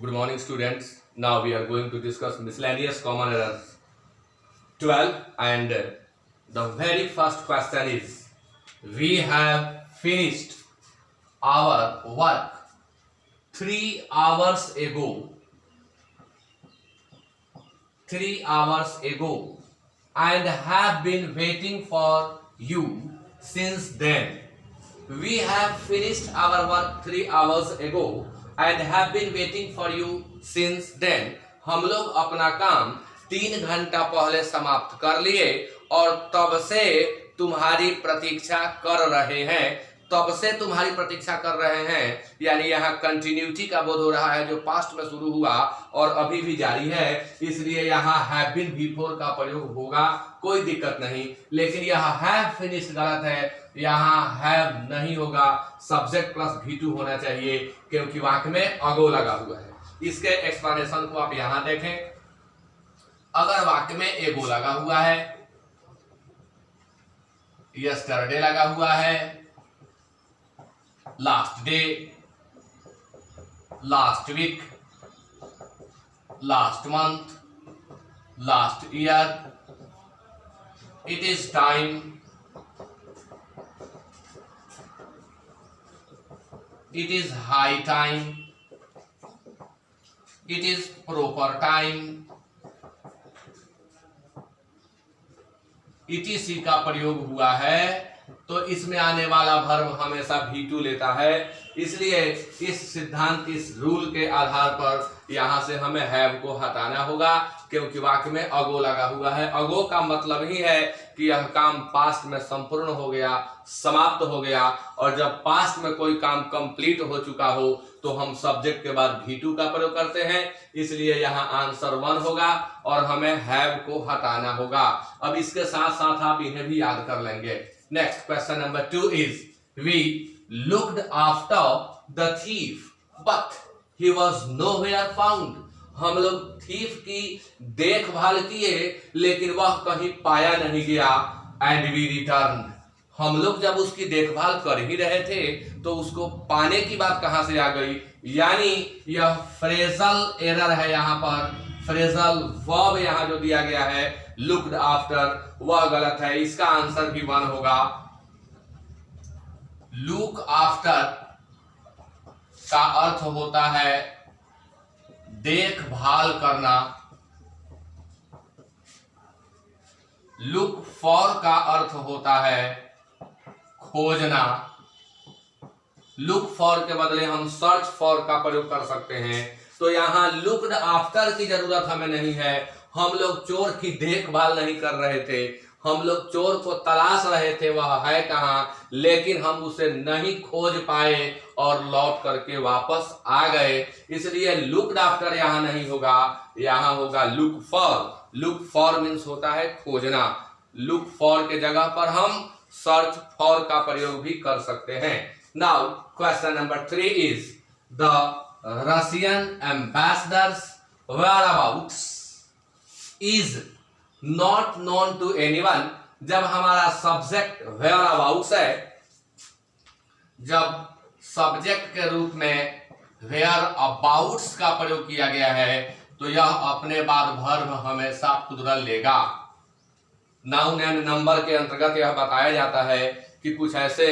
Good morning, students. Now we are going to discuss miscellaneous common errors 12, and the very first question is, we have finished our work 3 hours ago. 3 hours ago, and have been waiting for you since then. We have finished our work 3 hours ago and have been waiting for you since then. हम लोग अपना काम 3 घंटा पहले समाप्त कर लिए और तब से तुम्हारी प्रतीक्षा कर रहे हैं। तब से तुम्हारी प्रतीक्षा कर रहे हैं, यानी यहाँ कंटिन्यूटी का बोध हो रहा है जो पास्ट में शुरू हुआ और अभी भी जारी है, इसलिए यहाँ हैव बीन V4 का प्रयोग होगा, कोई दिक्कत नहीं। लेकिन यहाँ हैव फिनिश्ड गलत है, यहाँ हैव नहीं होगा, सब्जेक्ट प्लस V2 होना चाहिए क्योंकि वाक्य में अगो लगा हुआ है। इसके एक्सप्लेनेशन को आप यहाँ देखें। अगर वाक्य में एगो लगा हुआ है, यस्टरडे लगा हुआ है, last day, last week, last month, last year, it is time, it is high time, it is proper time, etc का प्रयोग हुआ है तो इसमें आने वाला वर्ब हमेशा V2 लेता है। इसलिए इस सिद्धांत, इस रूल के आधार पर यहां से हमें हैव को हटाना होगा क्योंकि वाक्य में अगो लगा हुआ है। अगो का मतलब ही है कि यह काम पास्ट में संपूर्ण हो गया, समाप्त हो गया, और जब पास्ट में कोई काम कंप्लीट हो चुका हो तो हम सब्जेक्ट के बाद V2 का प्रयोग करते हैं। इसलिए यहाँ आंसर 1 होगा और हमें हैव को हटाना होगा। अब इसके साथ साथ आप इन्हें भी याद कर लेंगे। Next question number 2 is, we looked after the thief but he was nowhere found. हम लोग थीफ की देखभाल किए लेकिन वह कहीं पाया नहीं गया। एंड वी रिटर्न, हम लोग जब उसकी देखभाल कर ही रहे थे तो उसको पाने की बात कहां से आ गई, यानी यह फ्रेजल एरर है। यहाँ पर फ्रेजल वर्ब यहाँ जो दिया गया है लुक्ड आफ्टर, वह गलत है। इसका आंसर भी 1 होगा। लुक आफ्टर का अर्थ होता है देखभाल करना। लुक फॉर का अर्थ होता है खोजना। लुक फॉर के बदले हम सर्च फॉर का प्रयोग कर सकते हैं। तो यहाँ लुक्ड आफ्टर की जरूरत हमें नहीं है। हम लोग चोर की देखभाल नहीं कर रहे थे, हम लोग चोर को तलाश रहे थे, वह है कहाँ, लेकिन हम उसे नहीं खोज पाए और लौट करके वापस आ गए। इसलिए लुक्ड आफ्टर यहाँ नहीं होगा, यहाँ होगा look for. Look for means होता है खोजना। लुक फॉर के जगह पर हम सर्च फॉर का प्रयोग भी कर सकते हैं। Now question number 3 is, the Russian ambassadors whereabouts is not known to anyone। जब हमारा सब्जेक्ट whereabouts है, जब सब्जेक्ट के रूप में whereabouts का प्रयोग किया गया है तो यह अपने बाद वर्ब हमेशा प्लुरल लेगा। नाउन एंड नंबर के अंतर्गत यह बताया जाता है कि कुछ ऐसे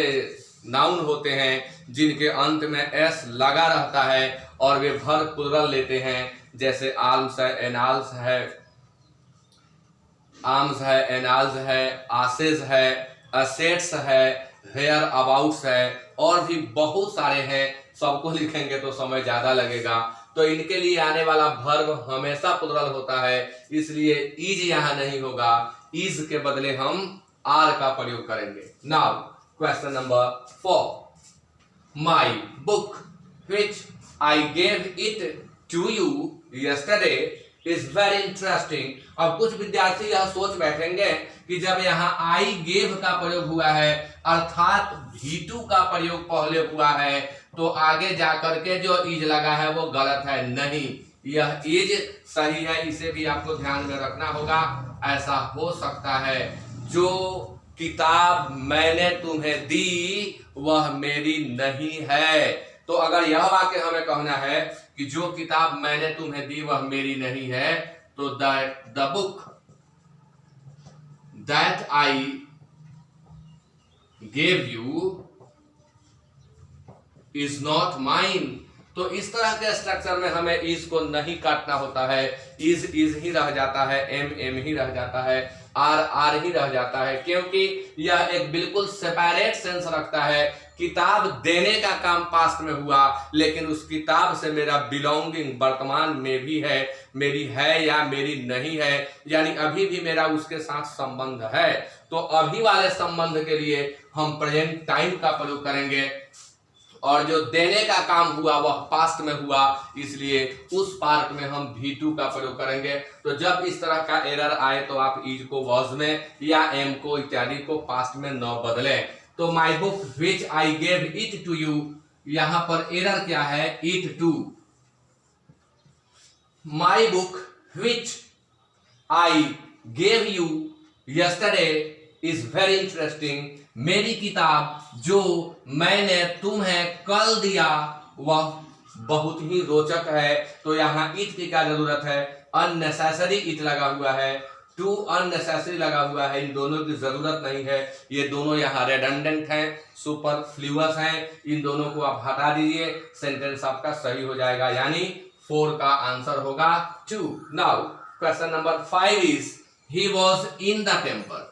नाउन होते हैं जिनके अंत में एस लगा रहता है और वे वर्ब प्लुरल लेते हैं, जैसे आर्म्स है, एनाल्स है, आर्म्स है, एनाल्स है, आसेस है, असेट्स है, वेयर अबाउट्स है, और भी बहुत सारे हैं। सबको लिखेंगे तो समय ज्यादा लगेगा, तो इनके लिए आने वाला वर्ब हमेशा प्लुरल होता है। इसलिए इज यहाँ नहीं होगा, इज के बदले हम आर का प्रयोग करेंगे। Now question number 4, my book which I gave it to you yesterday is very interesting. अब कुछ विद्यार्थी यह सोच बैठेंगे कि जब यहाँ आई गेव का प्रयोग हुआ है अर्थात V2 का प्रयोग पहले हुआ है तो आगे जाकर के जो इज लगा है वो गलत है। नहीं, यह इज सही है, इसे भी आपको ध्यान में रखना होगा। ऐसा हो सकता है जो किताब मैंने तुम्हें दी वह मेरी नहीं है। तो अगर यह वाक्य हमें कहना है कि जो किताब मैंने तुम्हें दी वह मेरी नहीं है, तो the book that I gave you is not mine. तो इस तरह के स्ट्रक्चर में हमें इज को नहीं काटना होता है, इज ही रह जाता है, एम ही रह जाता है, आर ही रह जाता है, क्योंकि यह एक बिल्कुल सेपरेट सेंस रखता है। किताब देने का काम पास्ट में हुआ, लेकिन उस किताब से मेरा बिलोंगिंग वर्तमान में भी है, मेरी है या मेरी नहीं है, यानी अभी भी मेरा उसके साथ संबंध है। तो अभी वाले संबंध के लिए हम प्रेजेंट टाइम का प्रयोग करेंगे, और जो देने का काम हुआ वह पास्ट में हुआ, इसलिए उस पार्ट में हम V2 का प्रयोग करेंगे। तो जब इस तरह का एरर आए तो आप इज को वॉज में या एम को इत्यादि को पास्ट में न बदलें। तो my book which I gave it to you, यहां पर एरर क्या है, it to. My book which I gave you yesterday is very interesting, मेरी किताब जो मैंने तुम्हें कल दिया वह बहुत ही रोचक है। तो यहाँ इट की क्या जरूरत है, अननेसेसरी इट लगा हुआ है, टू अननेसेसरी लगा हुआ है, इन दोनों की जरूरत नहीं है, ये दोनों यहाँ रेडंडेंट हैं, सुपरफ्लुअस हैं, इन दोनों को आप हटा दीजिए, सेंटेंस आपका सही हो जाएगा, यानी 4 का आंसर होगा 2। Now question number 5 is he was in the temple,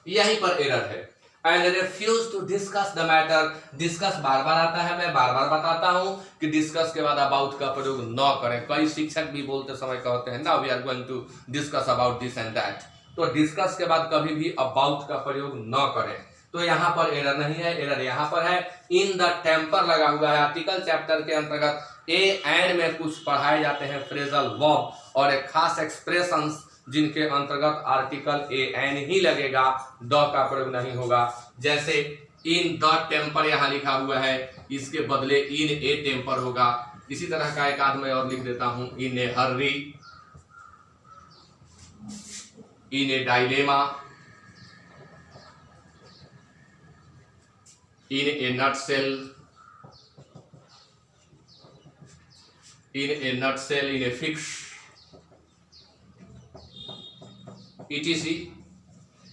यहीं पर एरर है। And refuse to discuss the matter, discuss बार बार आता है, मैं बार बार बताता हूं कि डिस्कस के बाद अबाउट का प्रयोग न करें। कई शिक्षक भी बोलते समय कहते हैं ना we are going to discuss about this and that, तो डिस्कस के बाद कभी भी अबाउट का प्रयोग न करें। तो यहाँ पर एरर नहीं है, एरर यहाँ पर है, इन द टेम्पर लगा हुआ है। आर्टिकल चैप्टर के अंतर्गत ए एंड में कुछ पढ़ाए जाते हैं फ्रेजल वर्ब और एक खास एक्सप्रेशंस जिनके अंतर्गत आर्टिकल ए एन ही लगेगा, द का प्रयोग नहीं होगा। जैसे इन द टेम्पर यहाँ लिखा हुआ है, इसके बदले इन ए टेम्पर होगा। इसी तरह का एक आध मैं और लिख देता हूं, in a hurry, in a dilemma, in a nutshell, in a fix, etc।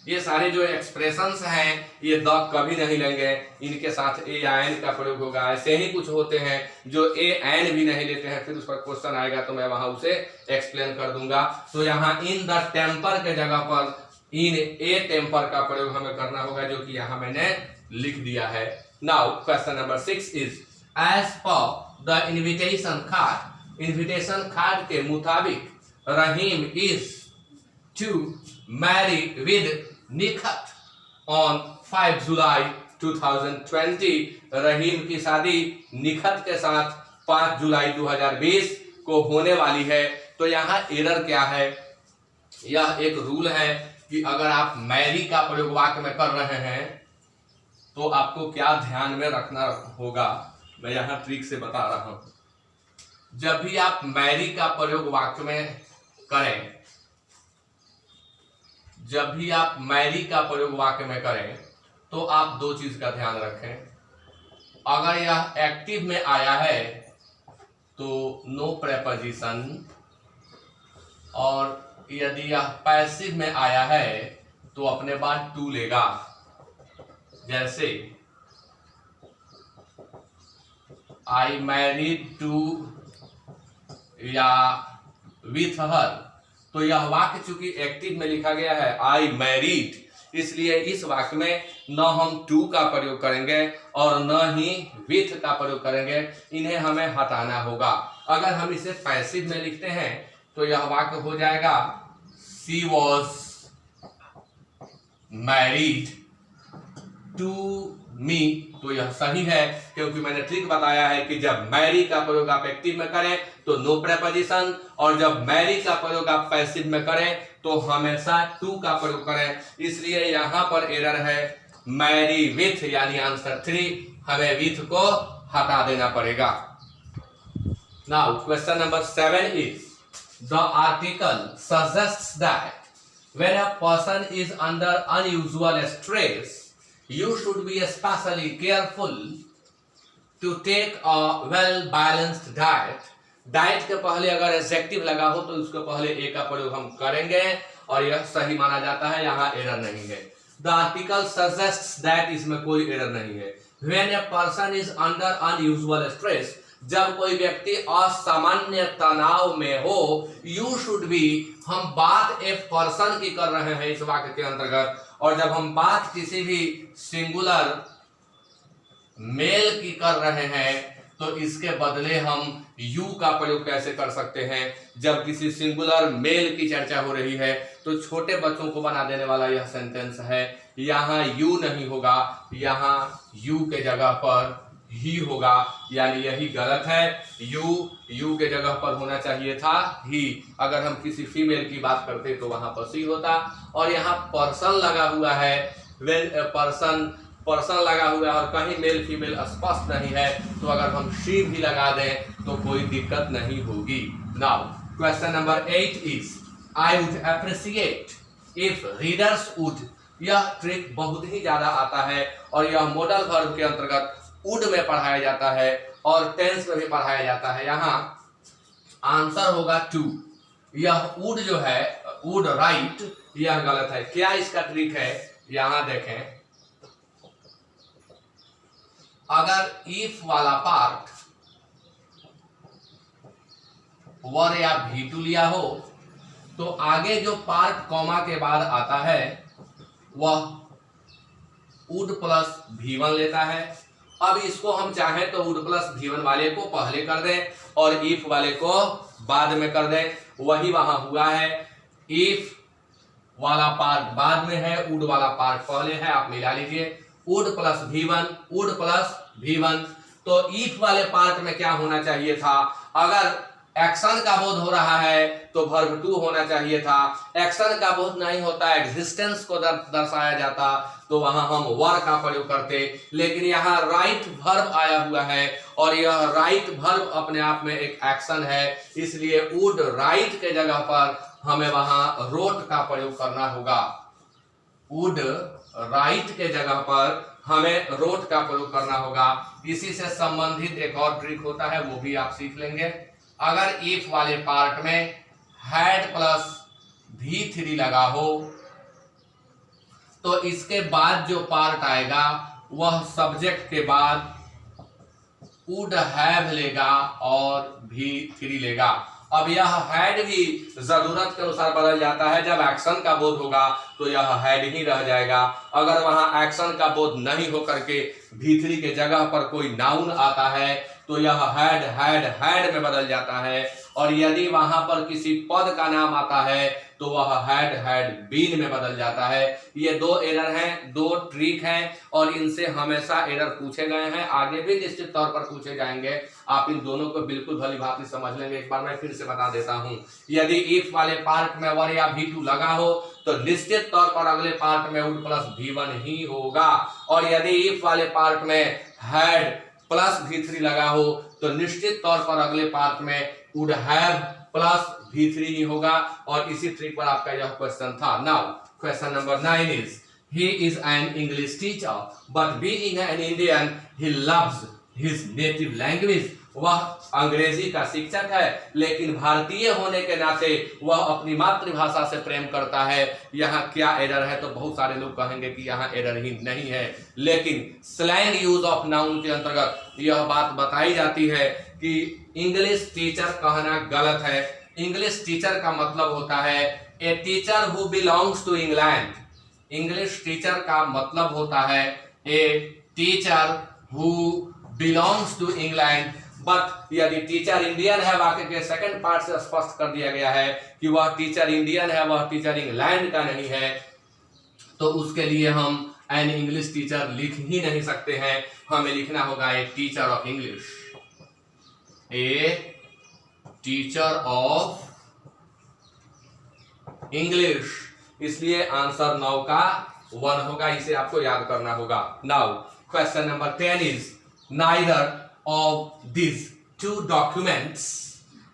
ये सारे जो एक्सप्रेशंस हैं ये द कभी नहीं लेंगे, इनके साथ ए या एन का प्रयोग होगा। ऐसे ही कुछ होते हैं जो ए एन भी नहीं लेते हैं, फिर उस पर क्वेश्चन आएगा तो मैं वहां उसे एक्सप्लेन कर दूंगा। तो यहाँ इन द टेम्पर के जगह पर इन ए टेम्पर का प्रयोग हमें करना होगा, जो कि यहाँ मैंने लिख दिया है। Now question number 6 is as per the invitation card, invitation card के मुताबिक Rahim is to marry with Nikhat on 5 July 2020, Rahim की शादी निखत के साथ 5 जुलाई 2020 को होने वाली है। तो यहाँ एरर क्या है, यह एक रूल है कि अगर आप मैरी का प्रयोग वाक्य में कर रहे हैं तो आपको क्या ध्यान में रखना होगा, मैं यहाँ ट्रिक से बता रहा हूं। जब भी आप मैरी का प्रयोग वाक्य में करें, जब भी आप मैरी का प्रयोग वाक्य में करें तो आप दो चीज का ध्यान रखें। अगर यह एक्टिव में आया है तो नो प्रेपोजिशन, और यदि यह पैसिव में आया है तो अपने बाद टू लेगा। जैसे आई मैरिड टू या विथ हर, तो यह वाक्य चूंकि एक्टिव में लिखा गया है आई मैरिड, इसलिए इस वाक्य में न हम टू का प्रयोग करेंगे और न ही विथ का प्रयोग करेंगे, इन्हें हमें हटाना होगा। अगर हम इसे पैसिव में लिखते हैं तो यह वाक्य हो जाएगा she was married to me, तो यह सही है क्योंकि मैंने ट्रिक बताया है कि जब मैरी का प्रयोग आप एक्टिव में करें तो नो प्रेपोजिशन, और जब मैरी का प्रयोग आप पैसिव में करें तो हमेशा टू का प्रयोग करें। इसलिए यहाँ पर एरर है मैरी विथ, यानी आंसर 3, हमें विथ को हटा देना पड़ेगा। Now question number 7 is the article suggests that when a person is under unusual stress you should be especially careful to take a well balanced diet. Diet के पहले अगर adjective लगा हो तो उसके पहले ए का प्रयोग हम करेंगे और यह सही माना जाता है, यहाँ एरर नहीं है। द आर्टिकल सजेस्ट्स दैट, इसमें कोई एरर नहीं है। When a person is under unusual stress, जब कोई व्यक्ति असामान्य तनाव में हो, यू शुड बी, हम बात एक पर्सन की कर रहे हैं इस वाक्य के अंतर्गत, और जब हम बात किसी भी सिंगुलर मेल की कर रहे हैं तो इसके बदले हम यू का प्रयोग कैसे कर सकते हैं। जब किसी सिंगुलर मेल की चर्चा हो रही है तो छोटे बच्चों को बना देने वाला यह सेंटेंस है, यहाँ यू नहीं होगा, यहाँ यू के जगह पर ही होगा, यानी यही गलत है। यू के जगह पर होना चाहिए था ही। अगर हम किसी फीमेल की बात करते तो वहां पर सी होता, और यहाँ पर्सन लगा हुआ है, व्हेन पर्सन लगा हुआ है और कहीं मेल फीमेल स्पष्ट नहीं है, तो अगर हम शी भी लगा दें तो कोई दिक्कत नहीं होगी। Now question number 8 is, I would appreciate if readers would. यह ट्रिक बहुत ही ज्यादा आता है और यह मॉडल वर्ब के अंतर्गत वुड में पढ़ाया जाता है और टेंस में भी पढ़ाया जाता है। यहाँ आंसर होगा टू। यह वुड जो है, वुड राइट, यह गलत है। क्या इसका ट्रिक है, यहाँ देखें। अगर इफ वाला पार्ट वर या भी2 लिया हो तो आगे जो पार्ट कॉमा के बाद आता है वह वुड प्लस भी1 लेता है। अब इसको हम चाहें तो वुड प्लस भी1 वाले को पहले कर दें और इफ वाले को बाद में कर दें, वही वहां हुआ है। इफ वाला पार्ट बाद में है, वुड वाला पार्ट पहले है, आप मिला लीजिए, वुड प्लस भी1, वुड प्लस भी1। तो इफ वाले पार्ट में क्या होना चाहिए था, अगर एक्शन का बोध हो रहा है तो वर्ब टू होना चाहिए था। एक्शन का बोध नहीं होता, एग्जिस्टेंस को दर्शाया जाता, तो वहां हम वर का प्रयोग करते। लेकिन यहाँ राइट वर्ब आया हुआ है और यह राइट वर्ब अपने आप में एक एक्शन है, इसलिए वुड राइट के जगह पर हमें वहां रोट का प्रयोग करना होगा। वुड राइट के जगह पर हमें रोट का प्रयोग करना होगा। इसी से संबंधित एक और ट्रिक होता है, वो भी आप सीख लेंगे। अगर इफ वाले पार्ट में हैड प्लस भी3 लगा हो तो इसके बाद जो पार्ट आएगा वह सब्जेक्ट के बाद वुड हैव लेगा और भी3 लेगा। अब यह हैड भी जरूरत के अनुसार बदल जाता है, जब एक्शन का बोध होगा तो यह हैड ही रह जाएगा। अगर वहां एक्शन का बोध नहीं होकर के भी3 के जगह पर कोई नाउन आता है तो यह हैड में बदल जाता है, और यदि वहां पर किसी पद का नाम आता है तो वह हैड बीन में बदल जाता है। ये दो एरर हैं, दो ट्रिक हैं और इनसे हमेशा एरर पूछे गए हैं, आगे भी निश्चित तौर पर पूछे जाएंगे। आप इन दोनों को बिल्कुल भली भांति समझ लेंगे। एक बार मैं फिर से बता देता हूं, यदि इफ वाले पार्ट में वर या भी2 लगा हो तो निश्चित तौर पर अगले पार्ट में वुड प्लस भी1 ही होगा, और यदि इफ वाले पार्ट में हैड प्लस भी3 लगा हो तो निश्चित तौर पर अगले पार्ट में वुड हैव प्लस भी3 ही होगा। और इसी ट्रिक पर आपका यह क्वेश्चन था। Now question number 9 is, he is an English teacher but being an Indian he loves his native language. वह अंग्रेजी का शिक्षक है लेकिन भारतीय होने के नाते वह अपनी मातृभाषा से प्रेम करता है। यहाँ क्या एरर है, तो बहुत सारे लोग कहेंगे कि यहाँ एरर ही नहीं है, लेकिन स्लैंग यूज ऑफ नाउन के अंतर्गत यह बात बताई जाती है कि इंग्लिश टीचर कहना गलत है। इंग्लिश टीचर का मतलब होता है a teacher who belongs to England. English teacher का मतलब होता है a teacher who belongs to England. But यदि टीचर इंडियन है, वाक्य के सेकंड पार्ट से स्पष्ट कर दिया गया है कि वह टीचर इंडियन है, वह टीचर इंग्लैंड का नहीं है, तो उसके लिए हम एन इंग्लिश टीचर लिख ही नहीं सकते हैं। हमें लिखना होगा a teacher of English, a teacher of English. इसलिए आंसर 9 का 1 होगा, इसे आपको याद करना होगा। Now question number 10 is, neither of this two documents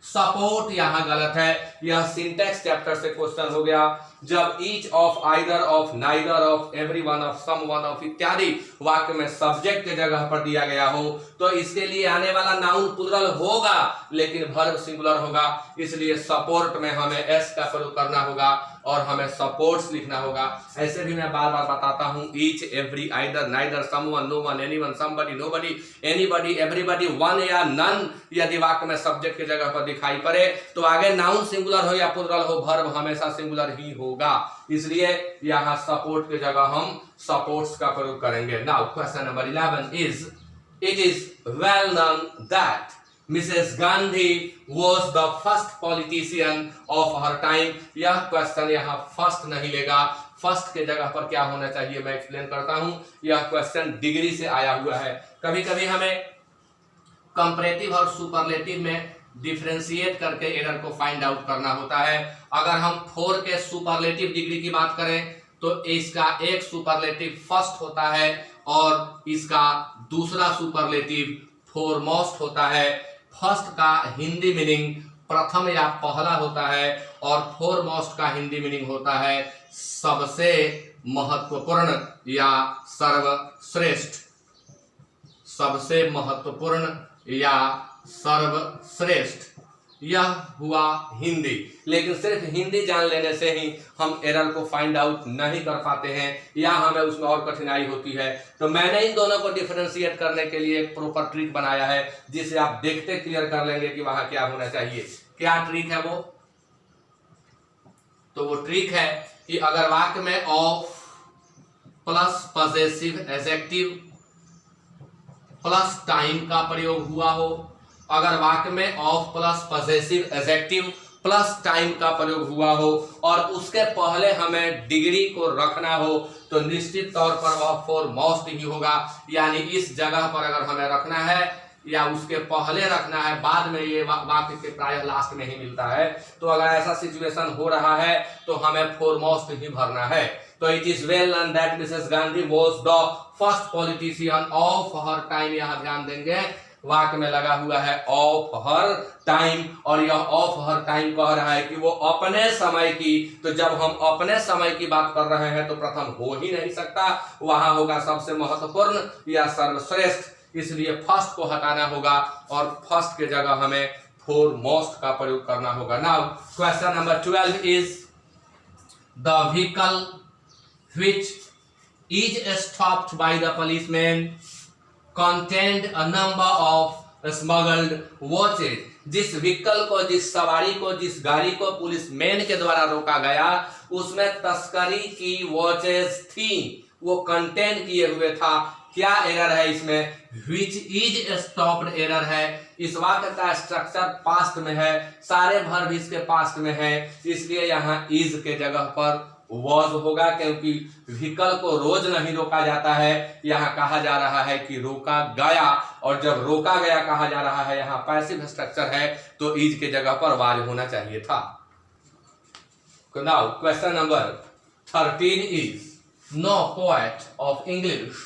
support. यहां गलत है, यह सिंटेक्स चैप्टर से क्वेश्चन हो गया। जब each of, either of, neither of, every one of, some one of इत्यादि वाक्य में सब्जेक्ट के जगह पर दिया गया हो तो इसके लिए आने वाला नाउन प्लुरल होगा लेकिन वर्ब सिंगुलर होगा। इसलिए सपोर्ट में हमें एस का प्रयोग करना होगा और हमें सपोर्ट्स लिखना होगा। ऐसे भी मैं बार बार बताता हूं, each, every, either, neither, someone, no one, anyone, somebody, nobody, anybody, everybody, one या नन यदि वाक्य में सब्जेक्ट की जगह पर दिखाई पड़े तो आगे नाउन सिंगुलर हो या प्लुरल हो, वर्ब हमेशा सिंगुलर ही होगा। इसलिए यहां सपोर्ट की जगह हम सपोर्ट्स का प्रयोग करेंगे। Now question number 11 is, it is well known that Mrs. Gandhi was the first politician of her time। यह क्वेश्चन यहाँ फर्स्ट नहीं लेगा, फर्स्ट के जगह पर क्या होना चाहिए मैं एक्सप्लेन करता हूं। यह क्वेश्चन डिग्री से आया हुआ है। कभी कभी हमें कंपैरेटिव और सुपरलेटिव में डिफरेंशिएट करके एरर को फाइंड आउट करना होता है। अगर हम 4 के सुपरलेटिव डिग्री की बात करें तो इसका एक सुपरलेटिव फर्स्ट होता है और इसका दूसरा सुपरलेटिव फोरमोस्ट होता है। फर्स्ट का हिंदी मीनिंग प्रथम या पहला होता है और फोरमोस्ट का हिंदी मीनिंग होता है सबसे महत्वपूर्ण या सर्वश्रेष्ठ। सबसे महत्वपूर्ण या सर्वश्रेष्ठ, यह हुआ हिंदी। लेकिन सिर्फ हिंदी जान लेने से ही हम एरर को फाइंड आउट नहीं कर पाते हैं या हमें उसमें और कठिनाई होती है। तो मैंने इन दोनों को डिफरेंशिएट करने के लिए एक प्रॉपर ट्रिक बनाया है जिसे आप देखते क्लियर कर लेंगे कि वहां क्या होना चाहिए। क्या ट्रिक है वो? तो वो ट्रिक है कि अगर वाक्य में of plus possessive adjective plus time का प्रयोग हुआ हो, अगर वाक्य में of plus possessive adjective plus time का प्रयोग हुआ हो और उसके पहले हमें डिग्री को रखना हो तो निश्चित तौर पर वह फोरमोस्ट ही होगा। यानी इस जगह पर अगर हमें रखना है या उसके पहले रखना है, बाद में ये वाक्य के प्रायः लास्ट में ही मिलता है। तो अगर ऐसा सिचुएशन हो रहा है तो हमें फोरमोस्ट ही भरना है। तो it is well known that Mrs Gandhi was the first politician of her time. यहां ध्यान देंगे वाक्य में लगा हुआ है ऑफ हर टाइम और यह ऑफ हर टाइम कह रहा है कि वो अपने समय की। तो जब हम अपने समय की बात कर रहे हैं तो प्रथम हो ही नहीं सकता, वहां होगा सबसे महत्वपूर्ण या सर्वश्रेष्ठ। इसलिए फर्स्ट को हटाना होगा और फर्स्ट के जगह हमें फोरमोस्ट का प्रयोग करना होगा। Now question number 12 is, the vehicle which is stopped by the policeman contained a number of smuggled watches। जिस व्हीकल को, जिस सवारी को, जिस गाड़ी को पुलिसमैन के द्वारा रोका गया उसमें तस्करी की वॉचेस थी, वो कंटेन किए हुए था। क्या एरर है इसमें? which is stopped एरर है। इस वाक्य का स्ट्रक्चर पास्ट में है, सारे वर्ब इसके पास्ट में है, इसलिए यहाँ इज के जगह पर वॉज होगा क्योंकि व्हीकल को रोज नहीं रोका जाता है। यहाँ कहा जा रहा है कि रोका गया और जब रोका गया कहा जा रहा है, यहाँ पैसिव स्ट्रक्चर है तो इज के जगह पर वाज होना चाहिए था। Now question number 13 is, no poet of English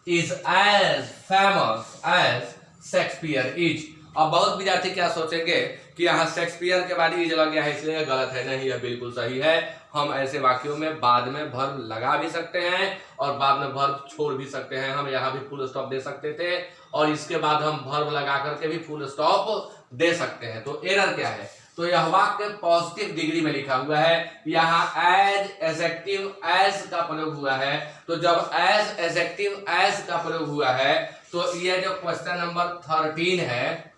is as famous as Shakespeare is. अब बहुत विद्यार्थी क्या सोचेंगे कि यहाँ शेक्सपियर के बाद इज लग गया है इसलिए गलत है। नहीं, यह बिल्कुल सही है। हम ऐसे वाक्यों में बाद में वर्ब लगा भी सकते हैं और बाद में वर्ब छोड़ भी सकते हैं। हम यहाँ भी फुल स्टॉप दे सकते थे और इसके बाद हम वर्ब लगा करके भी फुल स्टॉप दे सकते हैं। तो एरर क्या है? तो यह वाक्य पॉजिटिव डिग्री में लिखा हुआ है। यहाँ एज एडजेक्टिव एज का प्रयोग हुआ है। तो जब एज एडजेक्टिव एज का प्रयोग हुआ है तो ये जो क्वेश्चन नंबर 13 है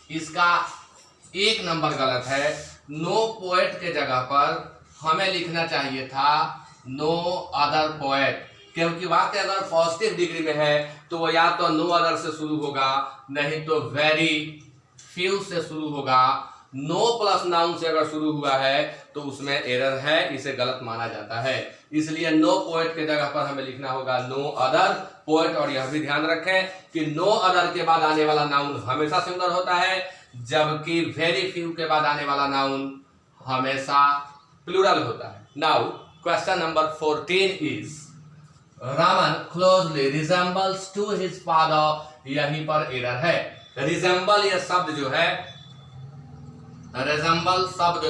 इसका 1 नंबर गलत है। नो पोएट के जगह पर हमें लिखना चाहिए था नो अदर पोएट, क्योंकि वाक्य अगर पॉजिटिव डिग्री में है तो वो या तो नो अदर से शुरू होगा, नहीं तो वेरी फ्यू से शुरू होगा। नो प्लस नाउन से अगर शुरू हुआ है तो उसमें एरर है, इसे गलत माना जाता है। इसलिए नो पोएट के जगह पर हमें लिखना होगा नो अदर पोएट। और यह भी ध्यान रखें कि नो अदर के बाद आने वाला नाउन हमेशा सिंगुलर होता है, जबकि वेरी फ्यू के बाद आने वाला नाउन हमेशा प्लूरल होता है। Now question number 14 is, Raman closely resembles to his father. यहीं पर एरर है। रिजेंबल यह शब्द जो है, रिजेंबल शब्द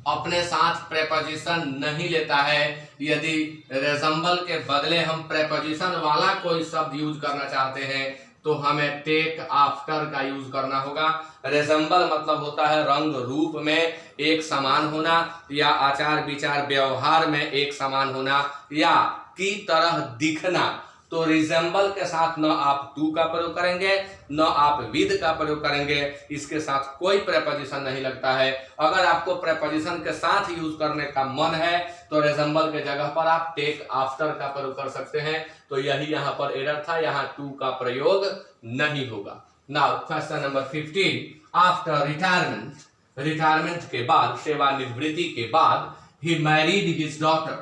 अपने साथ प्रेपोजिशन नहीं लेता है। यदि रिजेंबल के बदले हम प्रेपोजिशन वाला कोई शब्द यूज करना चाहते हैं तो हमें टेक आफ्टर का यूज करना होगा। रिजेंबल मतलब होता है रंग रूप में एक समान होना या आचार विचार व्यवहार में एक समान होना या की तरह दिखना। तो रिजेंबल के साथ न आप टू का प्रयोग करेंगे न आप विद का प्रयोग करेंगे, इसके साथ कोई प्रेपोजिशन नहीं लगता है। अगर आपको प्रेपोजिशन के साथ यूज करने का मन है तो रिजेंबल के जगह पर आप टेक आफ्टर का प्रयोग कर सकते हैं। तो यही यहाँ पर एरर था, यहाँ टू का प्रयोग नहीं होगा। Now question number 15, after retirement, retirement के बाद, सेवानिवृत्ति के बाद, he married his daughter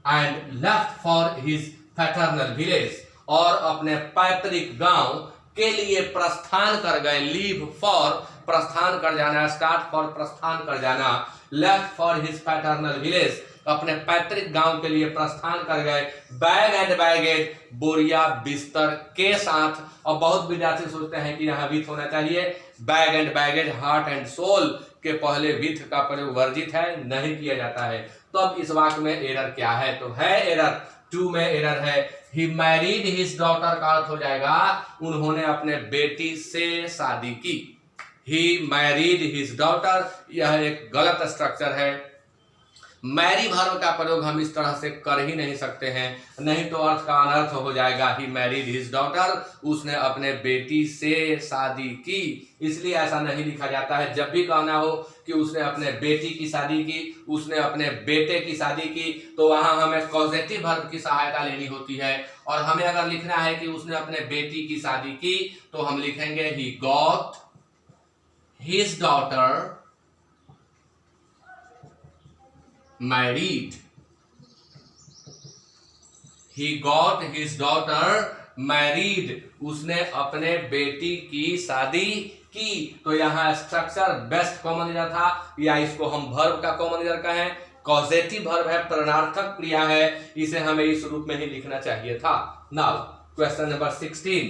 and left for his paternal village, और अपने पैतृक गांव के लिए प्रस्थान कर गए। लीव फॉर प्रस्थान कर जाना, स्टार्ट फॉर प्रस्थान कर जाना, left for his paternal village अपने पैतृक गांव के लिए प्रस्थान कर गए। बैग एंड बैगेज बोरिया बिस्तर के साथ। और बहुत विद्यार्थी सोचते हैं कि यहाँ विथ होना चाहिए। Bag and baggage heart and soul के पहले विथ का प्रयोग वर्जित है, नहीं किया जाता है। तो अब इस वाक्य में एरर क्या है? तो है एरर, टू में एरर है। ही मैरिड हिज डॉटर का अर्थ हो जाएगा उन्होंने अपने बेटी से शादी की। ही मैरिड हिज डॉटर, यह एक गलत स्ट्रक्चर है। मैरी वर्ब का प्रयोग हम इस तरह से कर ही नहीं सकते हैं, नहीं तो अर्थ का अनर्थ हो जाएगा। ही मैरिड हिज डॉटर, उसने अपने बेटी से शादी की, इसलिए ऐसा नहीं लिखा जाता है। जब भी कहना हो कि उसने अपने बेटी की शादी की, उसने अपने बेटे की शादी की, तो वहां हमें कॉजेटिव वर्ब की सहायता लेनी होती है। और हमें अगर लिखना है कि उसने अपने बेटी की शादी की तो हम लिखेंगे he got his daughter married, he got his daughter married, उसने अपने बेटी की शादी की। तो यहाँ स्ट्रक्चर बेस्ट कॉमन ईयर था, या इसको हम वर्ब का कॉमन ईयर कहें। कॉजेटिव वर्ब है, प्रणार्थक क्रिया है, इसे हमें इस रूप में ही लिखना चाहिए था। Now question number 16,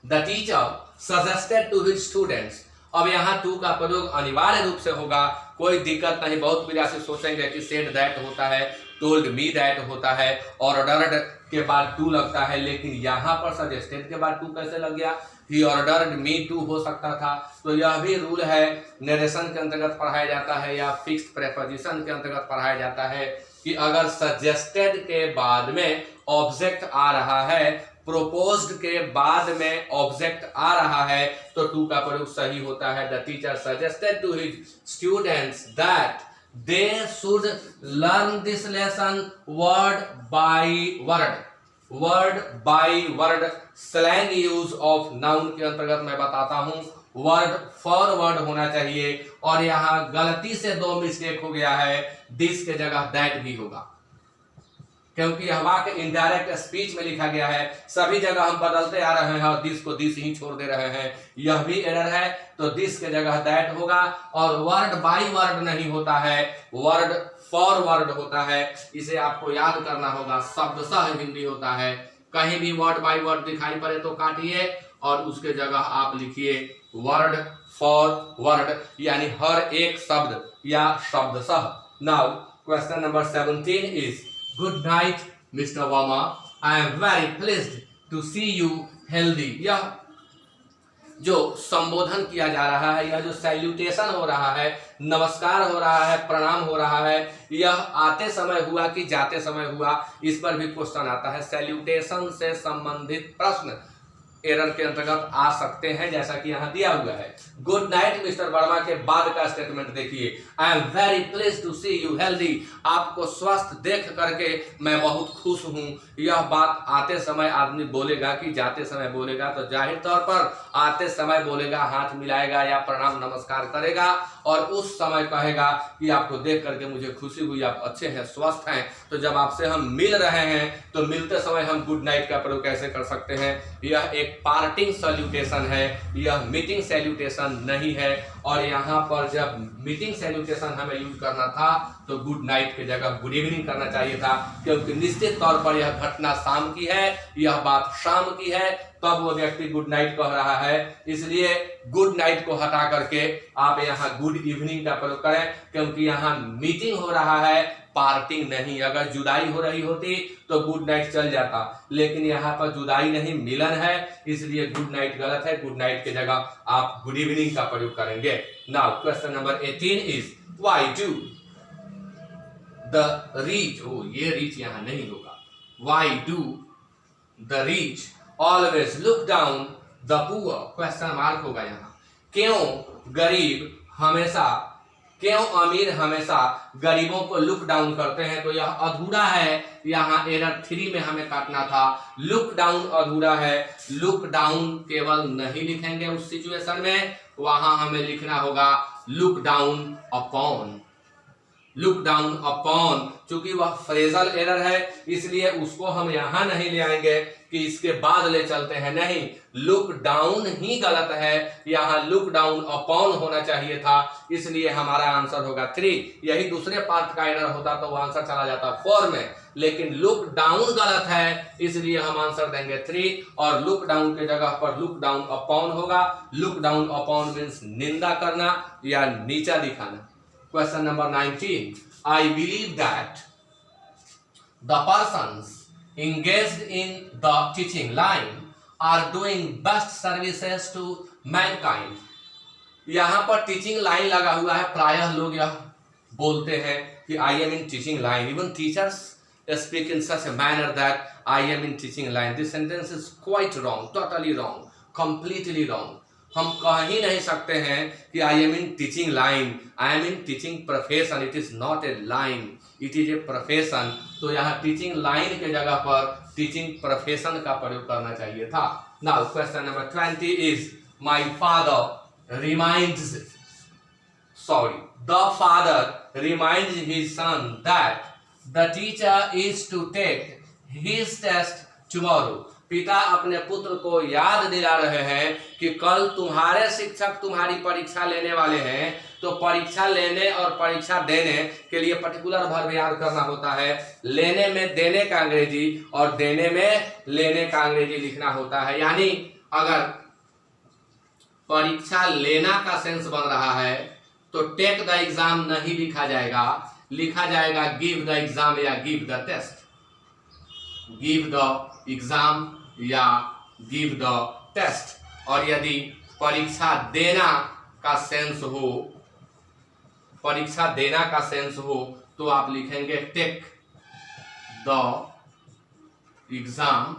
the teacher suggested to his students. अब यहाँ टू का प्रयोग अनिवार्य रूप से होगा, कोई दिक्कत नहीं। बहुत विद्यार्थी सोचेंगे कि सेड दैट होता है, टोल्ड मी दैट होता है, ऑर्डर्ड के बाद टू लगता है, लेकिन यहाँ पर सजेस्टेड के बाद टू कैसे लग गया? ही ऑर्डर्ड मी टू हो सकता था। तो यह भी रूल है, नरेशन के अंतर्गत पढ़ाया जाता है या फिक्स्ड प्रेपोजिशन के अंतर्गत पढ़ाया जाता है कि अगर सजेस्टेड के बाद में ऑब्जेक्ट आ रहा है, प्रोपोज्ड के बाद में ऑब्जेक्ट आ रहा है, तो टू का प्रयोग सही होता है। The teacher suggested to his students that they should learn this lesson word by word. Word by word slang use of noun के अंतर्गत मैं बताता हूं, वर्ड फॉर वर्ड होना चाहिए। और यहां गलती से दो मिस्टेक हो गया है, दिस के जगह दैट भी होगा, क्योंकि यह वाक्य इनडायरेक्ट स्पीच में लिखा गया है। सभी जगह हम बदलते आ रहे हैं और दिस को दिस ही छोड़ दे रहे हैं, यह भी एरर है। तो दिस के जगह दैट होगा। और वर्ड बाय वर्ड नहीं होता है, वर्ड फॉर वर्ड होता है, इसे आपको याद करना होगा। शब्दशः हिंदी होता है, कहीं भी वर्ड बाय वर्ड दिखाई पड़े तो काटिए और उसके जगह आप लिखिए वर्ड फॉर वर्ड, यानी हर एक शब्द या शब्दशः। Now question number 17 is good night mister Verma, I am very pleased to see you healthy. यह जो संबोधन किया जा रहा है, यह जो सैल्यूटेशन हो रहा है, नमस्कार हो रहा है, प्रणाम हो रहा है, यह आते समय हुआ कि जाते समय हुआ, इस पर भी क्वेश्चन आता है। सैल्यूटेशन से संबंधित प्रश्न एरर के अंतर्गत आ सकते हैं, जैसा कि यहाँ दिया हुआ है। गुड नाइट मिस्टर वर्मा के बाद का स्टेटमेंट देखिए, I am very pleased to see you healthy. आपको स्वस्थ देख करके मैं बहुत खुश हूँ। यह बात आते समय आदमी बोलेगा कि जाते समय बोलेगा? तो जाहिर तौर पर आते समय बोलेगा, हाथ मिलाएगा या प्रणाम नमस्कार करेगा, और उस समय कहेगा कि आपको देख करके मुझे खुशी हुई, आप अच्छे हैं, स्वस्थ हैं। तो जब आपसे हम मिल रहे हैं तो मिलते समय हम गुड नाइट का प्रयोग कैसे कर सकते हैं? यह एक पार्टिंग सैल्यूटेशन है, यह मीटिंग सैल्यूटेशन नहीं है। और यहाँ पर जब मीटिंग सैल्यूटेशन हमें यूज करना था तो गुड नाइट की जगह गुड इवनिंग करना चाहिए था, क्योंकि निश्चित तौर पर यह घटना शाम की है, यह बात शाम की है, तब वो व्यक्ति गुड नाइट कह रहा है। इसलिए गुड नाइट को हटा करके आप यहाँ गुड इवनिंग का प्रयोग करें, क्योंकि यहाँ मीटिंग हो रहा है, पार्टिंग नहीं। अगर जुदाई हो रही होती तो गुड नाइट चल जाता, लेकिन यहाँ पर जुदाई नहीं, मिलन है, इसलिए गुड नाइट गलत है। गुड नाइट की जगह आप गुड इवनिंग का प्रयोग करेंगे। Now question number 18 is why do the reach, ये रीच यहाँ नहीं होगा, why do the reach always look down the poor, question mark होगा यहाँ। क्यों गरीब हमेशा, क्यों अमीर हमेशा गरीबों को लुक डाउन करते हैं? तो यह अधूरा है, यहाँ एरर 3 में हमें काटना था। लुक डाउन अधूरा है, लुक डाउन केवल नहीं लिखेंगे उस सिचुएशन में, वहां हमें लिखना होगा look down upon. Look down upon, चूंकि वह फ्रेजल एरर है इसलिए उसको हम यहां नहीं ले आएंगे कि इसके बाद ले चलते हैं, नहीं, लुक डाउन ही गलत है, यहाँ लुक डाउन अपॉन होना चाहिए था, इसलिए हमारा आंसर होगा 3। यही दूसरे पार्ट का एरर होता तो वह आंसर चला जाता 4 में, लेकिन लुक डाउन गलत है इसलिए हम आंसर देंगे 3, और लुक डाउन के जगह पर लुक डाउन अपॉन होगा। लुक डाउन अपॉन मीन्स निंदा करना या नीचा दिखाना। Question number 19. I believe that the persons engaged in the teaching line are doing best services to mankind. यहाँ पर टीचिंग लाइन लगा हुआ है, प्रायः लोग यह बोलते हैं कि I am in teaching line. Even teachers speak in such a manner that I am in teaching line. This sentence is quite wrong, totally wrong, completely wrong. हम कह ही नहीं सकते हैं कि I am in teaching line, I am in teaching profession, it is not a line, it is a profession. तो यहाँ teaching line के जगह पर टीचिंग प्रोफेशन का प्रयोग करना चाहिए था। Now question number 20 is my father reminds, sorry, the father reminds his son that the teacher is to take his test tomorrow. पिता अपने पुत्र को याद दिला रहे हैं कि कल तुम्हारे शिक्षक तुम्हारी परीक्षा लेने वाले हैं, तो परीक्षा लेने और परीक्षा देने के लिए पर्टिकुलर वर्ब याद करना होता है। लेने में देने का अंग्रेजी और देने में लेने का अंग्रेजी लिखना होता है। यानी अगर परीक्षा लेना का सेंस बन रहा है तो टेक द एग्जाम नहीं लिखा जाएगा, लिखा जाएगा गिव द एग्जाम या give the test. Give the exam या गिव द टेस्ट। और यदि परीक्षा देना का सेंस हो, परीक्षा देना का सेंस हो तो आप लिखेंगे टेक द एग्जाम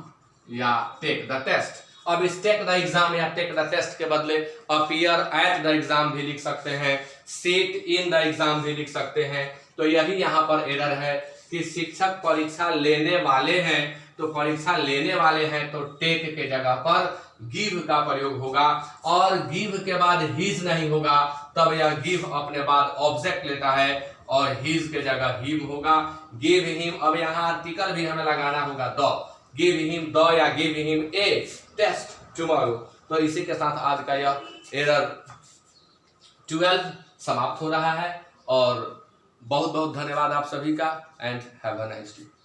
या टेक द टेस्ट। अब इस टेक द एग्जाम या टेक द टेस्ट के बदले अपीयर एट द एग्जाम भी लिख सकते हैं, सिट इन द एग्जाम भी लिख सकते हैं। तो यही यहाँ पर एरर है कि शिक्षक परीक्षा लेने वाले हैं, तो परीक्षा लेने वाले हैं तो टेक के जगह पर गिव का प्रयोग होगा, और गिव के बाद हिज नहीं होगा, तब यह गिव अपने बाद ऑब्जेक्ट लेता है और हिज के जगह हिम होगा। गिव हिम, अब यहाँ आर्टिकल भी हमें लगाना होगा द, गिव हिम द या give him a test tomorrow. तो इसी के साथ आज का यह एरर 12 समाप्त हो रहा है, और बहुत बहुत धन्यवाद आप सभी का, and have a nice day.